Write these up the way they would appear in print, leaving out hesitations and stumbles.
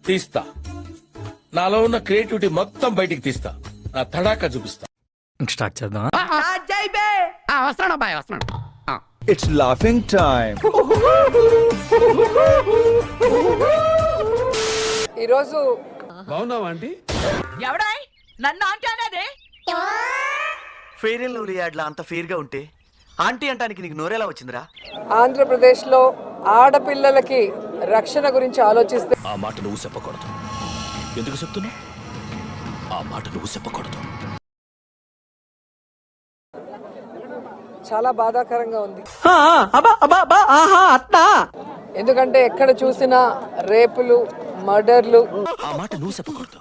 తీస్తా, నాలో ఉన్న క్రియేటివిటీ మొత్తం బయటికి తీస్తా, నా తడాకా చూపిస్తా. స్టార్ట్ చేద్దాం. వస్తున్నాడు అబ్బాయి, వస్తున్నాడు. It's laughing time. ఈరోజు బాగున్నావా ఆంటీ? ఎవడాయ్ నన్ను ఆంటీ అనేది? ఫెయిర్ అండ్ లవ్లీ యాడ్లా అంత ఫెయిర్ గా ఉంటే ఆంటీ అంటానికి నీకు నోరేలా వచ్చిందిరా? ఆంధ్రప్రదేశ్లో ఆడపిల్లలకి రక్షణ గురించి ఆలోచిస్తే ఆ మాట నువ్వు చెప్పకూడదు. ఎందుకు చెప్తున్నావు? ఆ మాట నువ్వు చెప్పకూడదు. చాలా బాధాకరంగా ఉంది. ఎందుకంటే ఎక్కడ చూసినా రేపులు, మర్డర్లు. ఆ మాట నువ్వు చెప్పకూడదు.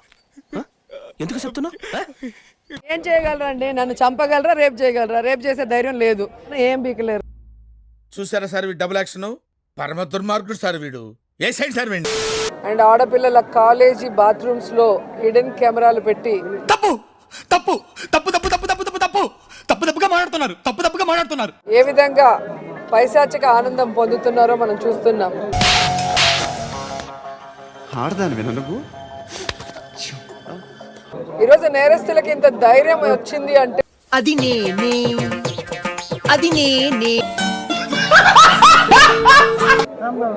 ఎందుకు చెప్తున్నావు? ఏం చేయగలరండి? నన్ను చంపగలరా, రేపు చేయగలరా? రేపు చేసే ధైర్యం లేదు, ఏం పీకలేరు. చూసారా సార్ వీడు డబుల్ యాక్షన్? పరమ దుర్మార్గుడు సార్ వీడు. ఏ సైడ్ సార్ వీడు? అండ్ ఆడపిల్లల కాలేజీ బాత్రూమ్స్ లో హిడెన్ కెమెరాలు పెట్టి తప్పు తప్పు తప్పు తప్పు తప్పు తప్పు తప్పు తప్పు తప్పు తప్పుగా మాట్లాడుతున్నారు. తప్పు తప్పుగా మాట్లాడుతున్నారు. ఏ విధంగా పైశాచిక ఆనందం పొందుతున్నారో మనం చూస్తున్నాం. ఈరోజు నేరస్తులకి ఇంత ధైర్యం వచ్చింది అంటే అది నేనే, అది నేనే.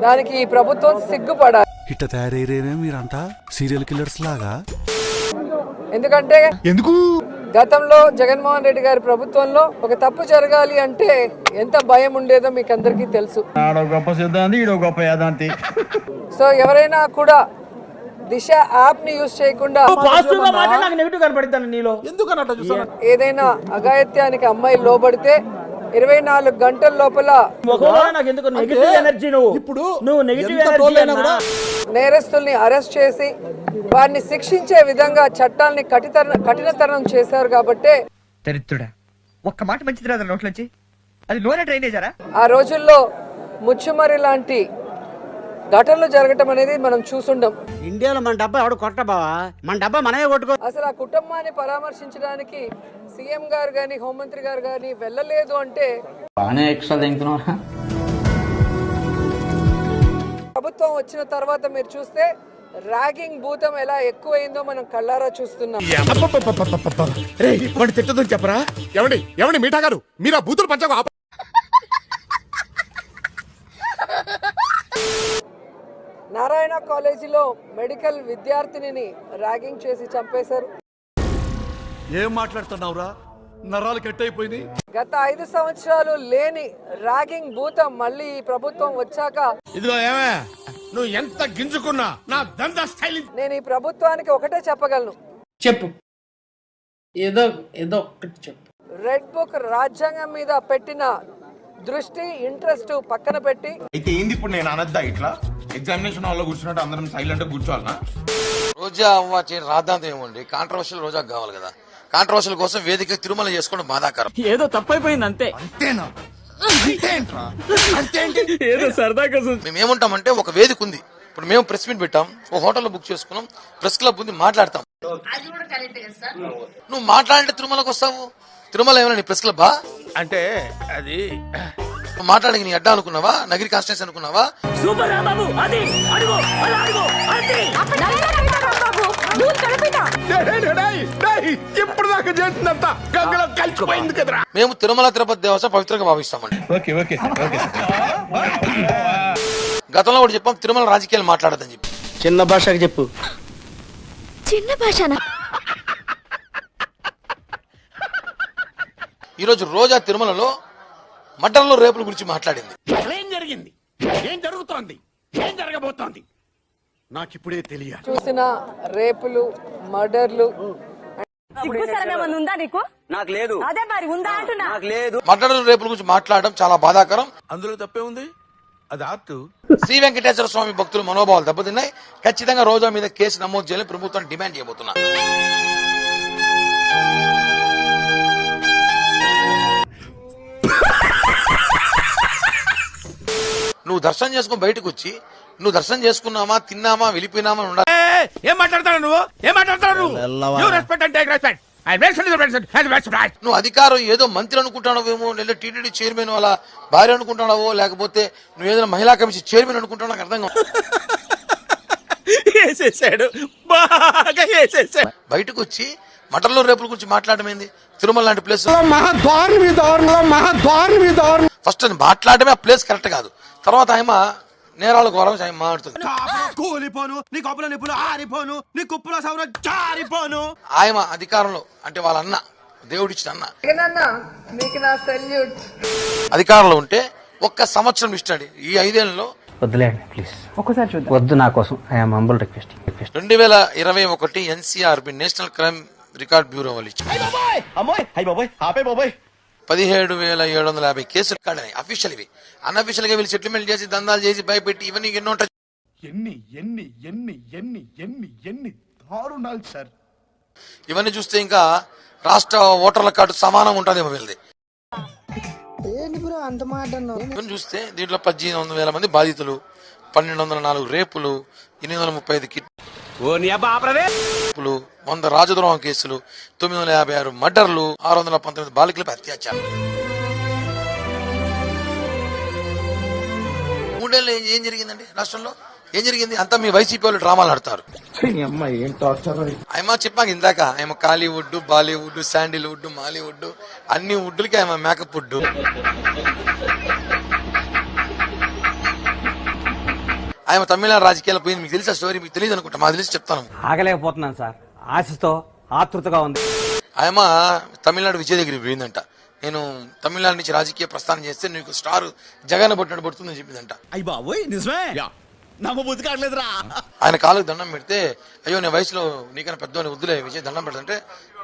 దానికి ఈ ప్రభుత్వం సిగ్గుపడాలి. ఇట్ట తయారయ్యేనే మీరంతా సీరియల్ కిల్లర్స్ లాగా. ఎందుకంటే ఎందుకు గతంలో జగన్మోహన్ రెడ్డి గారి ప్రభుత్వంలో ఒక తప్పు జరగాలి అంటే ఎంత భయం ఉండేదో మీకు అందరికీ తెలుసు. గొప్ప సిద్ధాంతి, ఈడో గొప్ప యాదాంతి. సో ఎవరైనా కూడా దిశ యాప్ ని యూజ్ చేయకుండా ఏదైనా అఘాయిత్యానికి అమ్మాయి లోబడితే 24 గంటల లోపల నేరస్తుల్ని అరెస్ట్ చేసి వారిని శిక్షించే విధంగా చట్టాన్ని కఠినతరం చేశారు. కాబట్టి చరిత్రుడా ఒక్క మాట మంచిది రాదు నోట్లోంచి. అది లోనే డ్రైనేజరా? ఆ రోజుల్లో ముచ్చుమరి లాంటి ఘటనలు జరగటం అనేది మనం చూసుండం. ఇండియాలో మన డబ్బా ఎవడు కొట్ట బావా, మన డబ్బా మనమే కొట్టుకో. అసలు ఆ కుటుంబాన్ని పరామర్శించడానికి సీఎం గారు గాని, హోంమంత్రి గారు గాని వెళ్ళలేదు అంటే ప్రభుత్వం వచ్చిన తర్వాత మీరు చూస్తే ర్యాగింగ్ భూతం ఎలా ఎక్కువైందో మనం కళ్ళారా చూస్తున్నాం. తిట్టదని చెప్పరా? ఎవడి మీఠా గారు, మీరు ఆ బూతులు పంచకు. నారాయణ కాలేజీలో మెడికల్ విద్యార్థినిని ర్యాగింగ్ చేసి చంపేశారు. ఏం మాట్లాడుతున్నావురా? నరాలు కట్టయిపోయింది. గత 5 సంవత్సరాలు లేని ర్యాగింగ్ భూతం మళ్ళీ ఈ ప్రభుత్వం వచ్చాక ఇదిగో ఏమే, నువ్వు ఎంత గింజుకున్నా నా దందా స్టైల్. నేను ఈ ప్రభుత్వానికి ఒకటే చెప్పగలను. చెప్పు, ఏదో ఏదో ఒకటి చెప్పు. రెడ్ బుక్ రాజ్యాంగం మీద పెట్టిన దృష్టి, ఇంట్రెస్ట్ పక్కన పెట్టి అయితే ఏంది ఇప్పుడు నేను అనద్దా? ఇట్లా ఎగ్జామినేషన్ హాల్లో కూర్చున్నట్టు అందరం సైలెంట్ గా కూర్చోవాలనా? రోజా అవ్వ రాద్దాంతం ఏముంది, కాంట్రవర్షియల్ రోజా కావాలి కదా. కాంట్రవర్షియల్ కోసం వేదిక తిరుమల చేసుకోవడం బాధాకరం. ఏదో తప్పైపోయింది అంతే. అంతేనా? ఏదో సరదాగా మేమేముంటామంటే ఒక వేదిక ఉంది. ఇప్పుడు మేము ప్రెస్ మీట్ పెట్టాం, ఒక హోటల్లో బుక్ చేసుకున్నాం, ప్రెస్ క్లబ్ ఉంది, మాట్లాడతాం. నువ్వు మాట్లాడంటే తిరుమలకు వస్తావు. తిరుమల ఏమైనా నీ ప్రెస్ క్లబ్బా? అంటే అది మాట్లాడడానికి నీ అడ్డా అనుకున్నావా? నగిరి కాన్స్టిట్యూన్సీ అనుకున్నావా? ఇప్పుడు దాకా చేసిందంతా గంగలో కలిసిపోయింది కదరా. మేము తిరుమల తిరుపతి దేవస్థానం పవిత్రంగా భావిస్తామండి. గతంలో కూడా చెప్పాం తిరుమల రాజకీయాలు మాట్లాడదని చెప్పి. చిన్న భాషకు చెప్పు. చిన్న భాషనా? ఈరోజు రోజా తిరుమలలో మటన్లో రేపుల గురించి మాట్లాడింది. ఏం జరిగింది? ఏం జరుగుతోంది? ఏం జరగబోతోంది? నాకిప్పుడే తెలియాలి. చూసిన రేపులు, మర్డర్లు. నాకు లేదు. అదే మరి ఉందా అంటున్నా. నాకు లేదు. మటన్లో రేపుల గురించి మాట్లాడడం చాలా బాధాకరం. అందులో తప్పే ఉంది, అది ఆర్ట్. శ్రీ వెంకటేశ్వర స్వామి భక్తుల మనోభావాలు దెబ్బతిన్నాయి. ఖచ్చితంగా రోజా మీద కేసు నమోదు చేయాలని ప్రభుత్వాన్ని డిమాండ్ చేయబోతున్నా. నువ్వు దర్శనం చేసుకుని బయటకు వచ్చి నువ్వు దర్శనం చేసుకున్నామా, తిన్నామా, వెళ్ళిపోయినామా ఉండాలి. ఏం మాట్లాడతాడు నువ్వు? ఏం మాట్లాడతాడు నువ్వు? రెస్పెక్ట్ అంటే రెస్పెక్ట్. నువ్వు అధికారం ఏదో మంత్రి అనుకుంటున్నావేమో, లేదా టీటీడీ చైర్మన్ వాళ్ళ భార్య అనుకుంటున్నావో, లేకపోతే నువ్వు ఏదైనా మహిళా కమిషన్ చైర్మన్ అనుకుంటున్నావు, నాకు అర్థం కాదు. వేసేసాడు, బాగా వేసేసాడు. బయటకు వచ్చి మటన్లో రేపుల గురించి మాట్లాడమేంది? తిరుమల లాంటి ప్లేస్ ఫస్ట్ మాట్లాడమే ఆ ప్లేస్ కరెక్ట్ కాదు. తర్వాత ఆయన నేరాల ఘోరం ఆయన మాట్లాడుతుంది. కూలిపోను నీ కొప్పుల నిప్పులు ఆరిపోను నీ కుప్పుల సౌర జారిపోను. ఆయన అధికారంలో అంటే వాళ్ళ అన్న, దేవుడిచ్చిన అన్న జగనన్న మీకు నా సెల్యూట్. అధికారంలో ఉంటే ఒక్క సంవత్సరం ఇస్తాడు. ఈ 5 ఏళ్లలో వద్దులేండి ప్లీజ్, ఒక్కసారి చూద్దాం. వద్దు, నా కోసం I'm humble request. 2021 NCRB national crime record bureau వాళ్ళు ఇచ్చారు. అమ్మాయి అయ్యి బాబాయ్ ఆపే బాబాయ్ 17,750 కేసులు కాడని అఫీషియల్. ఇవి అన్అఫీషియల్ గా వీళ్ళు సెటిల్మెంట్ చేసి దందాలు చేసి భయపెట్టి ఇవన్నీ ఎన్నో ఉంటాయి. ఎన్ని ఎన్ని ఎన్ని ఎన్ని ఎన్ని ఎన్ని దారుణాలు సార్. ఇవన్నీ చూస్తే ఇంకా రాష్ట్ర ఓటర్ల కార్డు సమానం ఉంటుంది వీళ్ళది. ఇవన్నీ చూస్తే దీంట్లో 18,000 మంది బాధితులు, 1,204 రేపులు, 835 కిడ్నాపులు, 100 రాజద్రోహం కేసులు, 956 మర్డర్లు, 619 బాలికలపై అత్యాచారం. 3 ఏళ్ళు ఏం జరిగిందండి రాష్ట్రంలో? ఏం జరిగింది? అంతా మీ వైసీపీ వాళ్ళు డ్రామాలు ఆడతారు. ఆయన చెప్పాక ఇందాక ఆయన కాలీవుడ్, బాలీవుడ్, శాండిల్వుడ్, మాలీవుడ్ అన్ని వుడ్లకి ఆయన మేకప్ వుడ్. ఆయన తమిళనాడు రాజకీయాలు పోయింది. మీకు తెలుసా స్టోరీ? మీకు తెలియదు అనుకుంటా, మాకు తెలిసి చెప్తాను. ఆగలేకపోతున్నాను సార్, ఆశతో ఆతృతగా ఉంది. ఆయన తమిళనాడు విజయ్ దగ్గర పోయిందంట. నేను తమిళనాడు నుంచి రాజకీయ ప్రస్థానం చేస్తే నీకు స్టార్ జగన్ పట్టినట్టు పడుతుందని చెప్పిందంట. అయ్యి బాబోయ్ నిజమే నమ్మబుద్ధి కావట్లేదురా. ఆయన కాళ్ళకు దండం పెడితే, అయ్యో నేను వయసులో నీకన్నా పెద్దోని వద్దులే విజయ్ దండం పెడుతుంటే,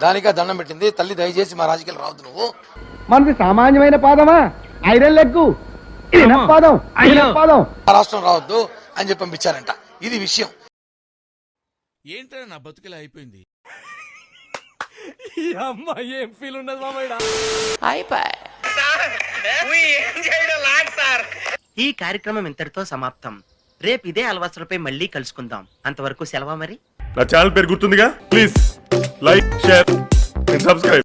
దానికా దండం పెట్టింది తల్లి, దయచేసి మా రాజకీయాలు రావద్దు నువ్వు. మనది సామాన్యమైన పాదమా, ఐరన్ లెగ్గు పాదం, పాదం. ఆ రాష్ట్రం రావద్దు అని చెప్పి పంపించారంట. ఇది విషయం. ఏంటో నా బతుకులా అయిపోయింది. ఏం ఫీల్ ఉండదు మామయ్య. ఈ కార్యక్రమం ఇంతటితో సమాప్తం. రేపు ఇదే అలవాసులపై మళ్ళీ కలుసుకుందాం. అంతవరకు సెలవా మరి. నా ఛానల్ పేరు గుర్తుందిగా, please like, share and subscribe.